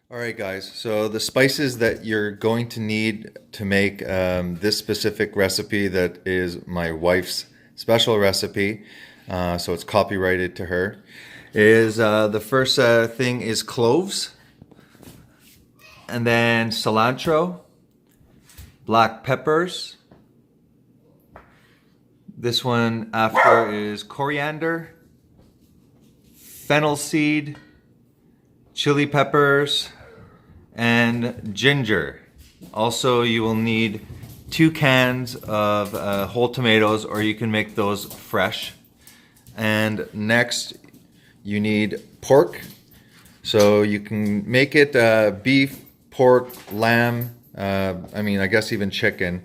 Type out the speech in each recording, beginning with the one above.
Alright guys, so the spices that you're going to need to make this specific recipe that is my wife's special recipe, so it's copyrighted to her, is the first thing is cloves, and then cilantro, black peppers. This one after is coriander, fennel seed, chili peppers, and ginger. Also, you will need 2 cans of whole tomatoes, or you can make those fresh. And next, you need pork. So you can make it beef, pork, lamb, I guess even chicken.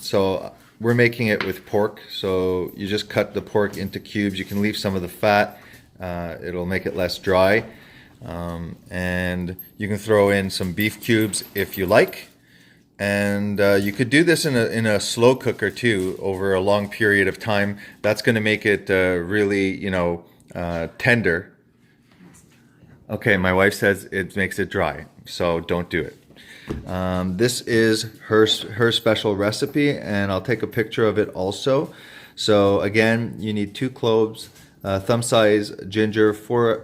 So we're making it with pork. So you just cut the pork into cubes. You can leave some of the fat. It'll make it less dry. And you can throw in some beef cubes if you like, and you could do this in a slow cooker too over a long period of time. That's going to make it really, tender. Okay, my wife says it makes it dry, so don't do it. This is her special recipe, and I'll take a picture of it also. So again, you need 2 cloves, thumb size ginger, 4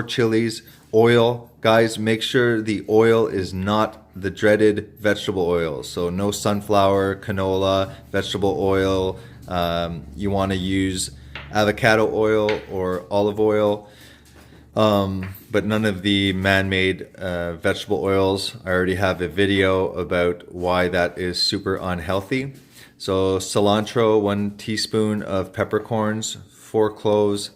chilies, oil. Guys, make sure the oil is not the dreaded vegetable oil. So no sunflower, canola, vegetable oil. You want to use avocado oil or olive oil, but none of the man-made vegetable oils. I already have a video about why that is super unhealthy. So cilantro, 1 teaspoon of peppercorns, 4 cloves,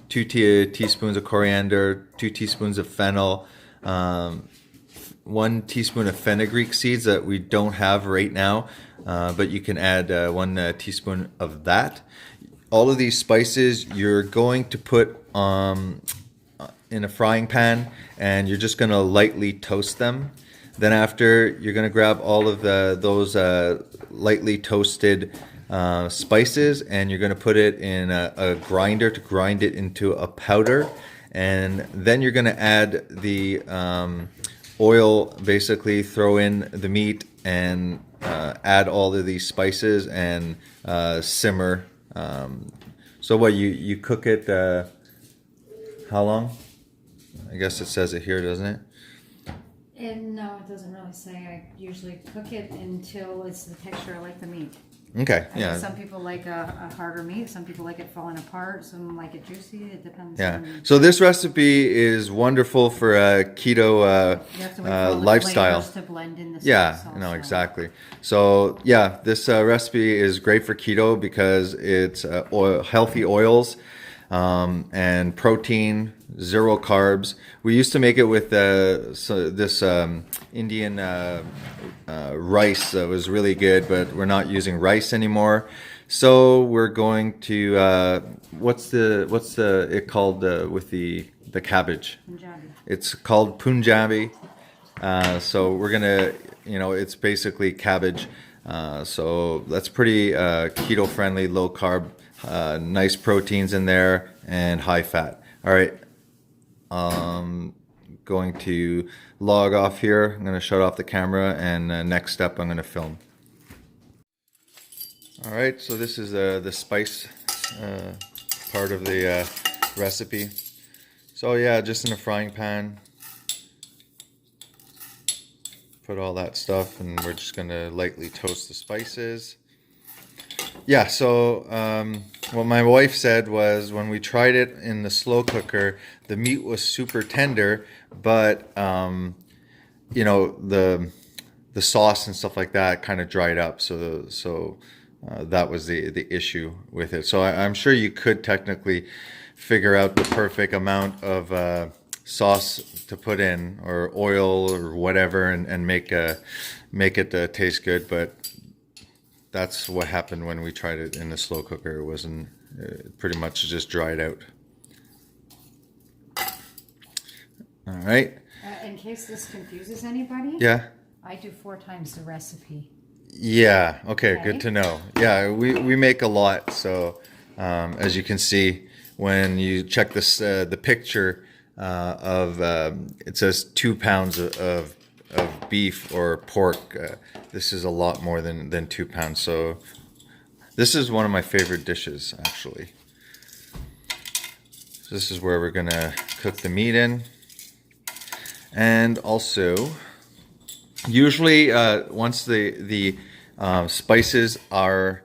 2 teaspoons of coriander, 2 teaspoons of fennel, 1 teaspoon of fenugreek seeds that we don't have right now, but you can add 1 teaspoon of that. All of these spices you're going to put in a frying pan, and you're just going to lightly toast them. Then after, you're going to grab all of those lightly toasted spices, and you're going to put it in a grinder to grind it into a powder. And then you're going to add the oil, basically throw in the meat and add all of these spices and simmer. So what, you cook it how long? I guess it says it here, doesn't it? And no, it doesn't really say. I usually cook it until it's the texture like the meat. Okay, I yeah. mean, some people like a harder meat. Some people like it falling apart. Some like it juicy. It depends. Yeah. On, So this recipe is wonderful for a keto you have to wait for all the lifestyle. flavors to blend in the Yeah, sauce no, also. exactly. So yeah, this recipe is great for keto because it's healthy oils and protein, 0 carbs. We used to make it with this Indian rice that was really good, but we're not using rice anymore. So we're going to what's it called with the cabbage? Punjabi. It's called Punjabi. So we're gonna, it's basically cabbage. So that's pretty keto friendly, low carb, nice proteins in there, and high fat. All right. Going to log off here. I'm going to shut off the camera, and next step I'm going to film. All right, so this is the spice part of the recipe. So yeah, just in a frying pan, put all that stuff, and we're just going to lightly toast the spices. Yeah, so what my wife said was when we tried it in the slow cooker, the meat was super tender, but the sauce and stuff like that kind of dried up. So that was the issue with it. So I'm sure you could technically figure out the perfect amount of sauce to put in, or oil or whatever, and make it taste good, but that's what happened when we tried it in the slow cooker. It wasn't, pretty much just dried out. All right. In case this confuses anybody, Yeah. I do 4 times the recipe. Yeah, okay, Okay. good to know. Yeah, we make a lot, so as you can see, when you check this the picture of it says 2 pounds of beef or pork. This is a lot more than 2 pounds. So this is one of my favorite dishes, actually. So this is where we're gonna cook the meat in, and also usually once the spices are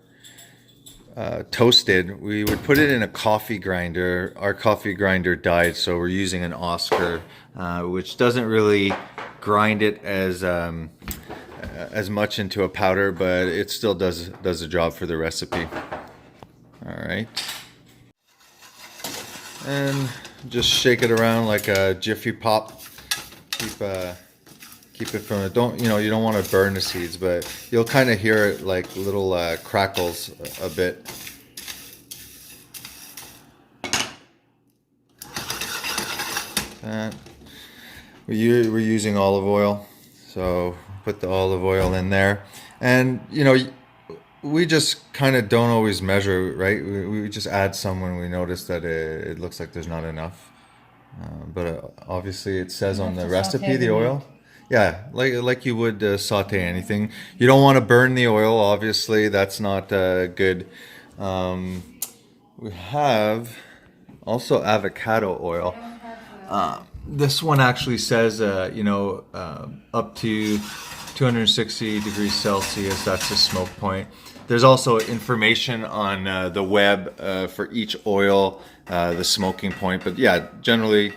toasted, we would put it in a coffee grinder. Our coffee grinder died, so we're using an Oscar, which doesn't really grind it as much into a powder, but it still does the job for the recipe. All right, and just shake it around like a Jiffy Pop. Keep it from it. Don't you don't want to burn the seeds, but you'll kind of hear it like little crackles a bit. We're using olive oil, so put the olive oil in there, and we just kind of don't always measure, right? We just add some when we notice that it looks like there's not enough. But obviously it says You on have the to recipe saute the the meat. oil. Yeah, like you would saute anything. You don't want to burn the oil, obviously. That's not good. We have also avocado I oil. don't have This one actually says, up to 260 degrees Celsius. That's the smoke point. There's also information on the web for each oil, the smoking point. But yeah, generally,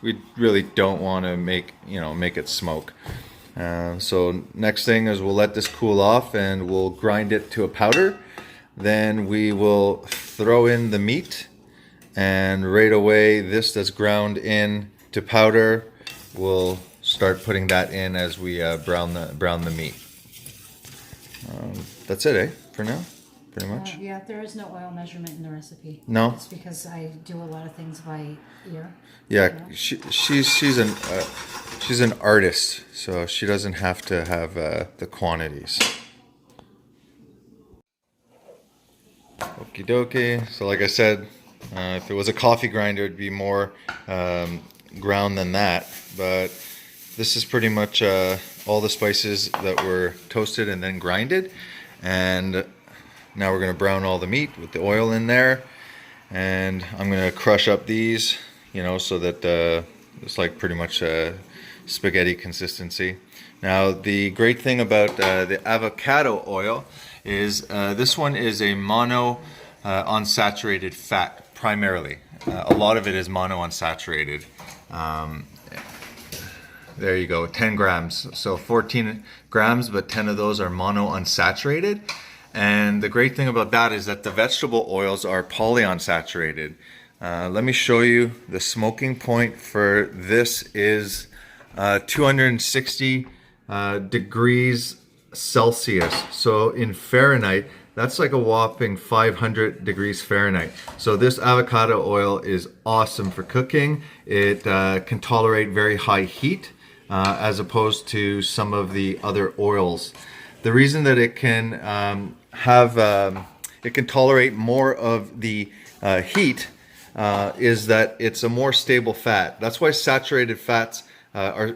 we really don't want to make it smoke. So next thing is we'll let this cool off and we'll grind it to a powder. Then we will throw in the meat, and right away this that's ground in to powder, we'll start putting that in as we brown the meat. That's it, for now, pretty much. yeah, there is no oil measurement in the recipe. No? It's because I do a lot of things by ear. Yeah, she's an artist, so she doesn't have to have the quantities. Okie dokie. So like I said, if it was a coffee grinder, it'd be more ground than that. But this is pretty much all the spices that were toasted and then grinded. And now we're going to brown all the meat with the oil in there. And I'm going to crush up these, so that it's like pretty much spaghetti consistency. Now, the great thing about the avocado oil is this one is a mono unsaturated fat primarily. A lot of it is mono unsaturated. There you go, 10 grams. So 14 grams, but 10 of those are mono unsaturated. And the great thing about that is that the vegetable oils are polyunsaturated. Let me show you the smoking point for this is 260 degrees Celsius. So in Fahrenheit, that's like a whopping 500 degrees Fahrenheit. So this avocado oil is awesome for cooking. It can tolerate very high heat as opposed to some of the other oils. The reason that it can it can tolerate more of the heat is that it's a more stable fat. That's why saturated fats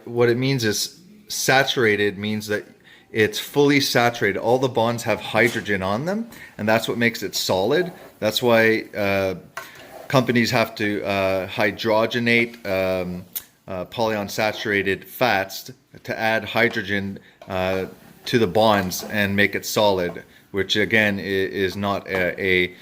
what it means is saturated means that it's fully saturated. All the bonds have hydrogen on them, and that's what makes it solid. That's why companies have to hydrogenate polyunsaturated fats to add hydrogen to the bonds and make it solid, which again is not a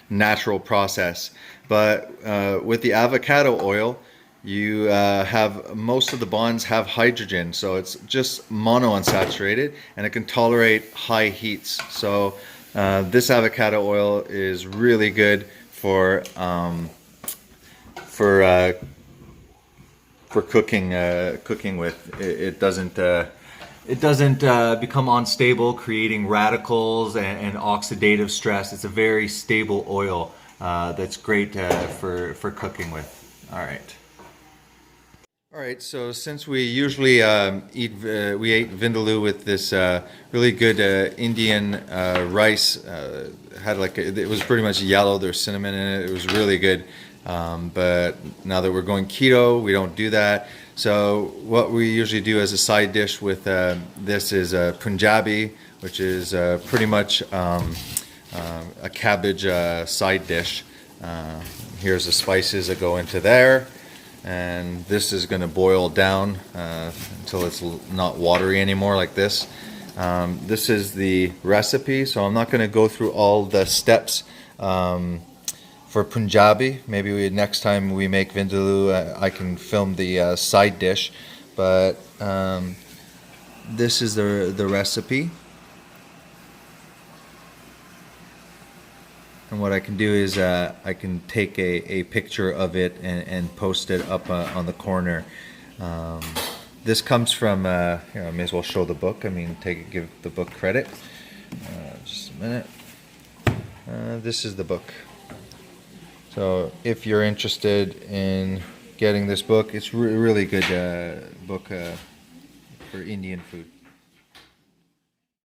natural process. But with the avocado oil, you have most of the bonds have hydrogen, so it's just monounsaturated, and it can tolerate high heats. So this avocado oil is really good for cooking with. It doesn't become unstable, creating radicals and oxidative stress. It's a very stable oil that's great for cooking with. All right. All right, so since we usually we ate vindaloo with this really good Indian rice, had like it was pretty much yellow. There's cinnamon in it. It was really good. But now that we're going keto, we don't do that. So what we usually do as a side dish with this is Punjabi, which is pretty much a cabbage side dish. Here's the spices that go into there. And this is going to boil down until it's not watery anymore like this. This is the recipe, so I'm not going to go through all the steps for Punjabi. Maybe next time we make vindaloo, I can film the side dish. But this is the recipe. And what I can do is I can take a picture of it and post it up on the corner. This comes from, here, I may as well show the book. I mean, give the book credit. Just a minute. This is the book. So if you're interested in getting this book, it's really good book for Indian food.